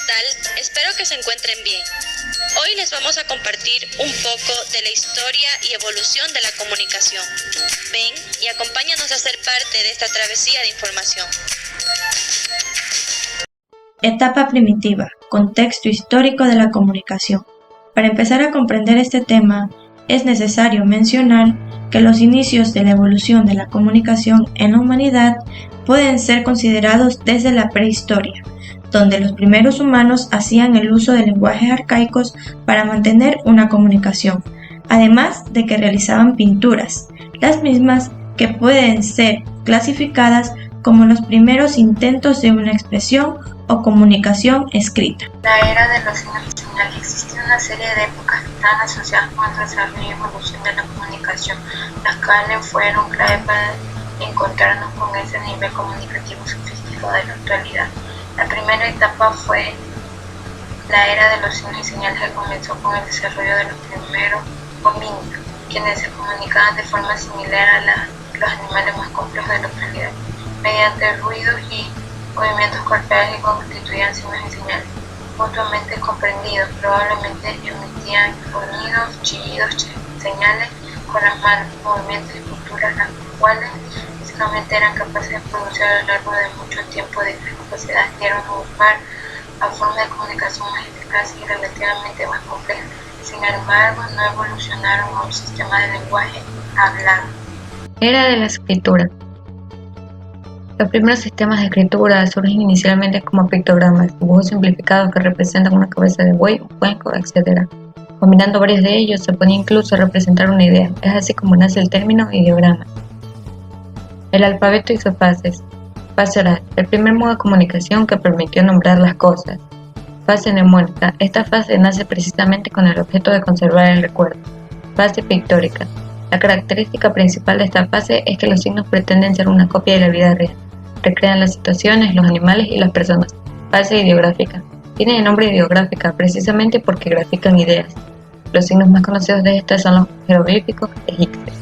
tal? Espero que se encuentren bien. Hoy les vamos a compartir un poco de la historia y evolución de la comunicación. Ven y acompáñanos a ser parte de esta travesía de información. Etapa primitiva, contexto histórico de la comunicación. Para empezar a comprender este tema, es necesario mencionar que los inicios de la evolución de la comunicación en la humanidad pueden ser considerados desde la prehistoria, donde los primeros humanos hacían el uso de lenguajes arcaicos para mantener una comunicación, además de que realizaban pinturas, las mismas que pueden ser clasificadas como los primeros intentos de una expresión o comunicación escrita. La era de los signos y señales. Existe una serie de épocas que están asociadas con el desarrollo y evolución de la comunicación, las cuales fueron clave para encontrarnos con ese nivel comunicativo sofisticado de la actualidad. La primera etapa fue la era de los signos y señales, que comenzó con el desarrollo de los primeros homínidos, quienes se comunicaban de forma similar a los animales más complejos de la actualidad, mediante ruidos y movimientos corporales que constituían signos y señales, mutuamente comprendidos. Probablemente emitían sonidos, chillidos, señales con las manos, movimientos y posturas, las cuales físicamente eran capaces de producir a lo largo de mucho tiempo. De estas capacidades dieron lugar a formas de comunicación más eficaces y relativamente más complejas. Sin embargo, no evolucionaron a un sistema de lenguaje hablado. Era de la escritura. Los primeros sistemas de escritura surgen inicialmente como pictogramas, dibujos simplificados que representan una cabeza de buey, un cuenco, etc. Combinando varios de ellos se podía incluso representar una idea. Es así como nace el término ideograma. El alfabeto y sus fases. Fase oral, el primer modo de comunicación que permitió nombrar las cosas. Fase mnemónica, esta fase nace precisamente con el objeto de conservar el recuerdo. Fase pictórica. La característica principal de esta fase es que los signos pretenden ser una copia de la vida real. Recrean las situaciones, los animales y las personas. Fase ideográfica. Tiene el nombre ideográfica precisamente porque grafican ideas. Los signos más conocidos de esta son los jeroglíficos egipcios.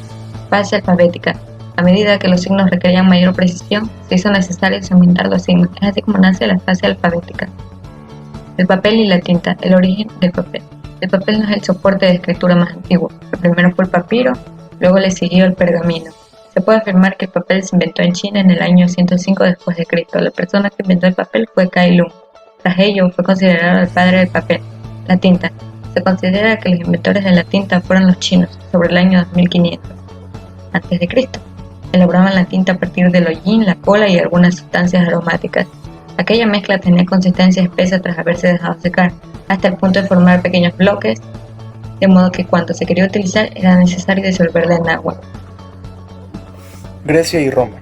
Fase alfabética. A medida que los signos requerían mayor precisión, se hizo necesario aumentar los signos. Es así como nace la fase alfabética. El papel y la tinta. El origen del papel. El papel no es el soporte de escritura más antiguo. El primero fue el papiro, luego le siguió el pergamino. Se puede afirmar que el papel se inventó en China en el año 105 después de Cristo. La persona que inventó el papel fue Kai Lung. Tras ello, fue considerado el padre del papel. La tinta. Se considera que los inventores de la tinta fueron los chinos, sobre el año 2500 antes de Cristo. Elaboraban la tinta a partir del hollín, la cola y algunas sustancias aromáticas. Aquella mezcla tenía consistencia espesa tras haberse dejado secar, hasta el punto de formar pequeños bloques, de modo que cuando se quería utilizar era necesario disolverla en agua. Grecia y Roma.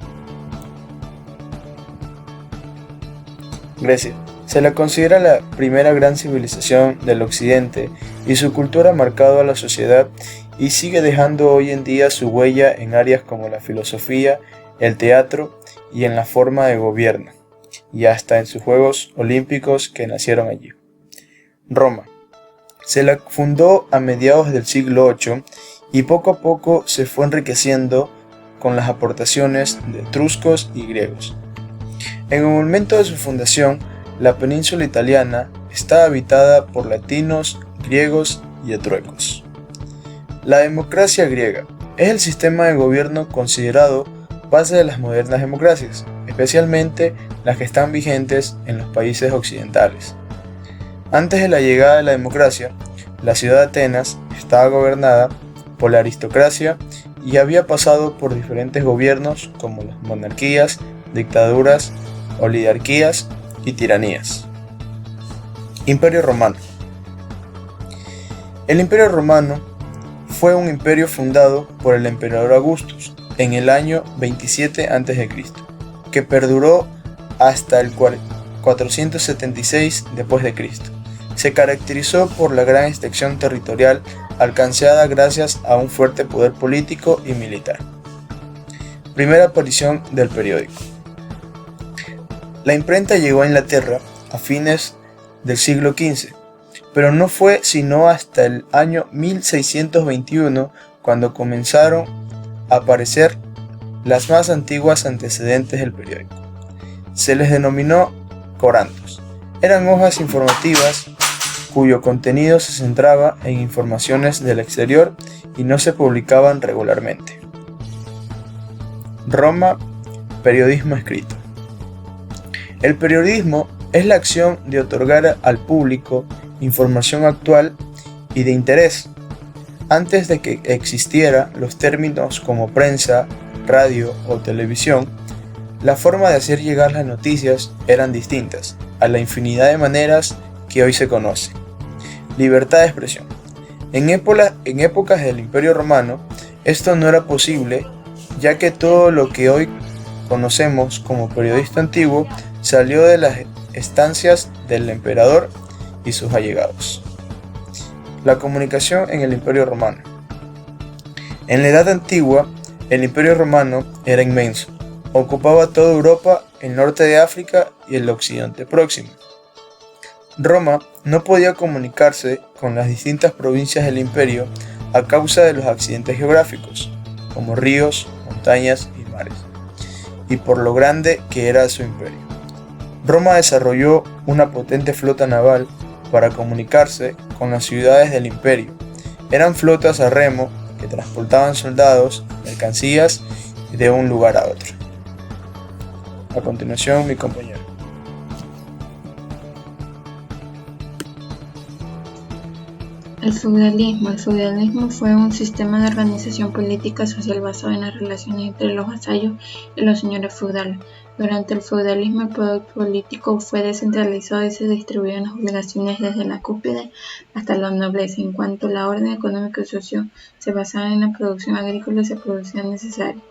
Grecia. Se la considera la primera gran civilización del occidente y su cultura ha marcado a la sociedad y sigue dejando hoy en día su huella en áreas como la filosofía, el teatro y en la forma de gobierno, y hasta en sus Juegos Olímpicos que nacieron allí. Roma. Se la fundó a mediados del siglo VIII y poco a poco se fue enriqueciendo con las aportaciones de etruscos y griegos. En el momento de su fundación, la península italiana estaba habitada por latinos, griegos y etruecos. La democracia griega es el sistema de gobierno considerado base de las modernas democracias, especialmente las que están vigentes en los países occidentales. Antes de la llegada de la democracia, la ciudad de Atenas estaba gobernada por la aristocracia y había pasado por diferentes gobiernos como las monarquías, dictaduras, oligarquías y tiranías. Imperio Romano. El Imperio Romano fue un imperio fundado por el emperador Augustus en el año 27 a.C., que perduró hasta el 476 d.C. Se caracterizó por la gran extensión territorial alcanzada gracias a un fuerte poder político y militar. Primera aparición del periódico. La imprenta llegó a Inglaterra a fines del siglo XV, pero no fue sino hasta el año 1621 cuando comenzaron a aparecer las más antiguas antecedentes del periódico. Se les denominó corantos. Eran hojas informativas cuyo contenido se centraba en informaciones del exterior y no se publicaban regularmente. Roma, periodismo escrito. El periodismo es la acción de otorgar al público información actual y de interés. Antes de que existieran los términos como prensa, radio o televisión, la forma de hacer llegar las noticias eran distintas a la infinidad de maneras que hoy se conoce. Libertad de expresión. En épocas del Imperio Romano, esto no era posible, ya que todo lo que hoy conocemos como periodista antiguo salió de las estancias del emperador y sus allegados. La comunicación en el Imperio Romano. En la Edad Antigua, el Imperio Romano era inmenso. Ocupaba toda Europa, el norte de África y el occidente próximo. Roma no podía comunicarse con las distintas provincias del imperio a causa de los accidentes geográficos, como ríos, montañas y mares, y por lo grande que era su imperio. Roma desarrolló una potente flota naval para comunicarse con las ciudades del imperio. Eran flotas a remo que transportaban soldados, mercancías de un lugar a otro. A continuación, mi compañero. El feudalismo fue un sistema de organización política social basado en las relaciones entre los vasallos y los señores feudales. Durante el feudalismo, el poder político fue descentralizado y se distribuían las obligaciones desde la cúspide hasta la nobleza. En cuanto a la orden económica y social, se basaba en la producción agrícola y se producía necesario.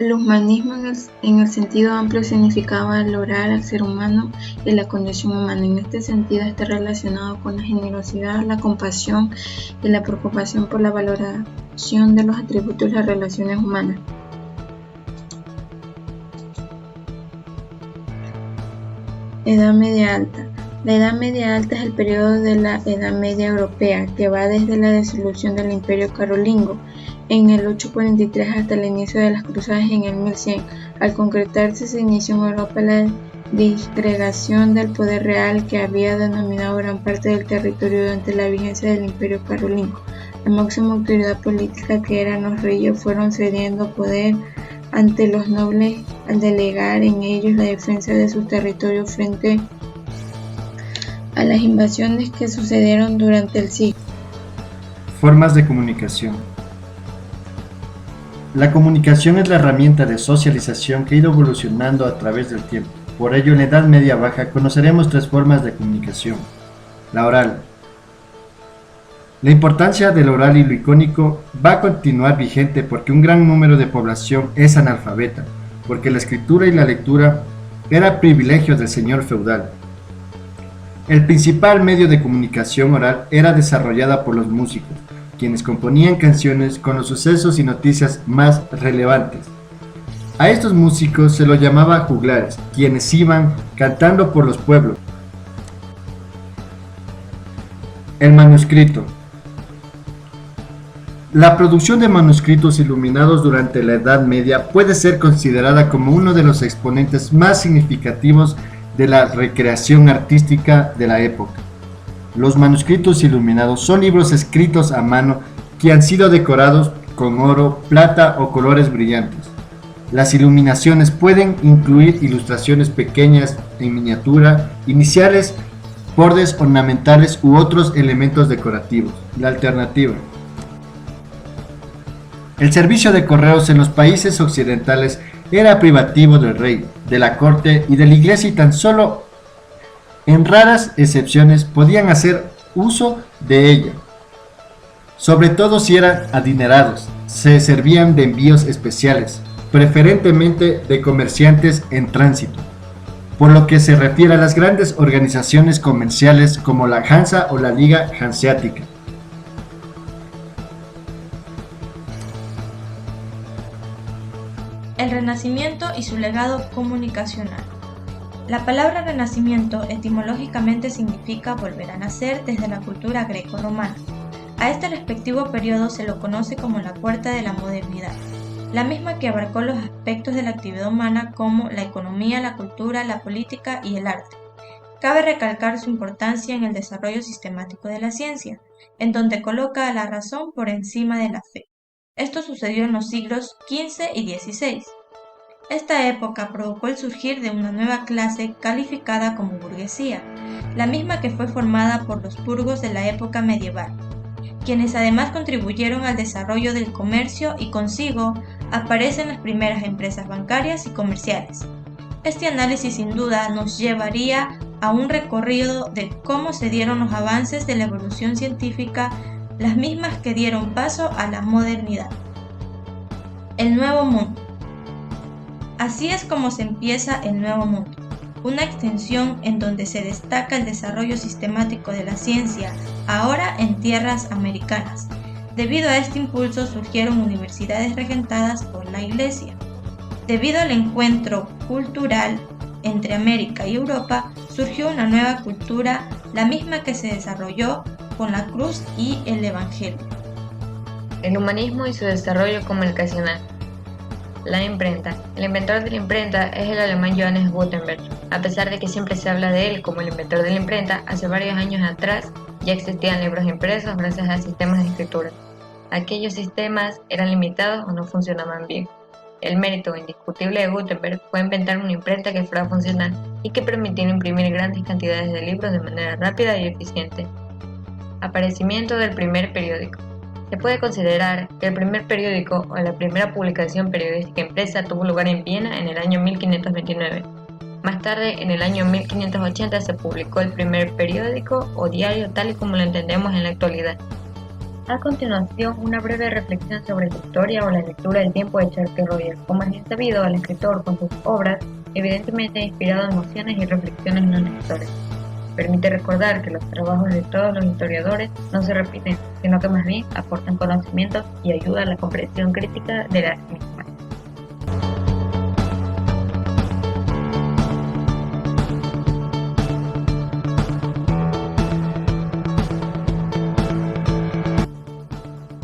El humanismo en el sentido amplio significaba valorar al ser humano y la condición humana. En este sentido está relacionado con la generosidad, la compasión y la preocupación por la valoración de los atributos de las relaciones humanas. Edad Media Alta. La Edad Media Alta es el periodo de la Edad Media Europea, que va desde la disolución del Imperio Carolingio en el 843 hasta el inicio de las cruzadas en el 1100. Al concretarse, se inició en Europa la disgregación del poder real que había dominado gran parte del territorio durante la vigencia del Imperio Carolingio. La máxima autoridad política, que eran los reyes, fueron cediendo poder ante los nobles al delegar en ellos la defensa de sus territorios frente a las invasiones que sucedieron durante el siglo. Formas de comunicación. La comunicación es la herramienta de socialización que ha ido evolucionando a través del tiempo. Por ello, en la Edad Media Baja conoceremos tres formas de comunicación. La oral. La importancia del oral y lo icónico va a continuar vigente porque un gran número de población es analfabeta, porque la escritura y la lectura era privilegio del señor feudal. El principal medio de comunicación oral era desarrollada por los músicos, quienes componían canciones con los sucesos y noticias más relevantes. A estos músicos se los llamaba juglares, quienes iban cantando por los pueblos. El manuscrito. La producción de manuscritos iluminados durante la Edad Media puede ser considerada como uno de los exponentes más significativos de la recreación artística de la época. Los manuscritos iluminados son libros escritos a mano que han sido decorados con oro, plata o colores brillantes. Las iluminaciones pueden incluir ilustraciones pequeñas en miniatura, iniciales, bordes ornamentales u otros elementos decorativos. La alternativa. El servicio de correos en los países occidentales era privativo del rey, de la corte y de la iglesia y tan solo en raras excepciones podían hacer uso de ella. Sobre todo si eran adinerados, se servían de envíos especiales, preferentemente de comerciantes en tránsito. Por lo que se refiere a las grandes organizaciones comerciales como la Hansa o la Liga Hanseática. El Renacimiento y su legado comunicacional. La palabra renacimiento etimológicamente significa volver a nacer desde la cultura greco-romana. A este respectivo periodo se lo conoce como la puerta de la modernidad. la misma que abarcó los aspectos de la actividad humana como la economía, la cultura, la política y el arte. Cabe recalcar su importancia en el desarrollo sistemático de la ciencia, en donde coloca a la razón por encima de la fe. Esto sucedió en los siglos XV y XVI. Esta época provocó el surgir de una nueva clase calificada como burguesía, la misma que fue formada por los burgos de la época medieval, quienes además contribuyeron al desarrollo del comercio y consigo aparecen las primeras empresas bancarias y comerciales. Este análisis sin duda nos llevaría a un recorrido de cómo se dieron los avances de la evolución científica, las mismas que dieron paso a la modernidad. El Nuevo Mundo. Así es como se empieza el Nuevo Mundo, una extensión en donde se destaca el desarrollo sistemático de la ciencia, ahora en tierras americanas. Debido a este impulso surgieron universidades regentadas por la Iglesia. Debido al encuentro cultural entre América y Europa, surgió una nueva cultura, la misma que se desarrolló con la cruz y el Evangelio. El humanismo y su desarrollo comunicacional. La imprenta. El inventor de la imprenta es el alemán Johannes Gutenberg. A pesar de que siempre se habla de él como el inventor de la imprenta, hace varios años atrás ya existían libros impresos gracias a sistemas de escritura. Aquellos sistemas eran limitados o no funcionaban bien. El mérito indiscutible de Gutenberg fue inventar una imprenta que fuera funcional y que permitiera imprimir grandes cantidades de libros de manera rápida y eficiente. Aparecimiento del primer periódico. Se puede considerar que el primer periódico o la primera publicación periodística impresa tuvo lugar en Viena en el año 1529. Más tarde, en el año 1580, se publicó el primer periódico o diario tal y como lo entendemos en la actualidad. A continuación, una breve reflexión sobre la historia o la lectura del tiempo de Charles Roger. Como es bien sabido, el escritor con sus obras evidentemente ha inspirado emociones y reflexiones en los lectores. Permite recordar que los trabajos de todos los historiadores no se repiten, sino que más bien aportan conocimientos y ayuda a la comprensión crítica de las mismas.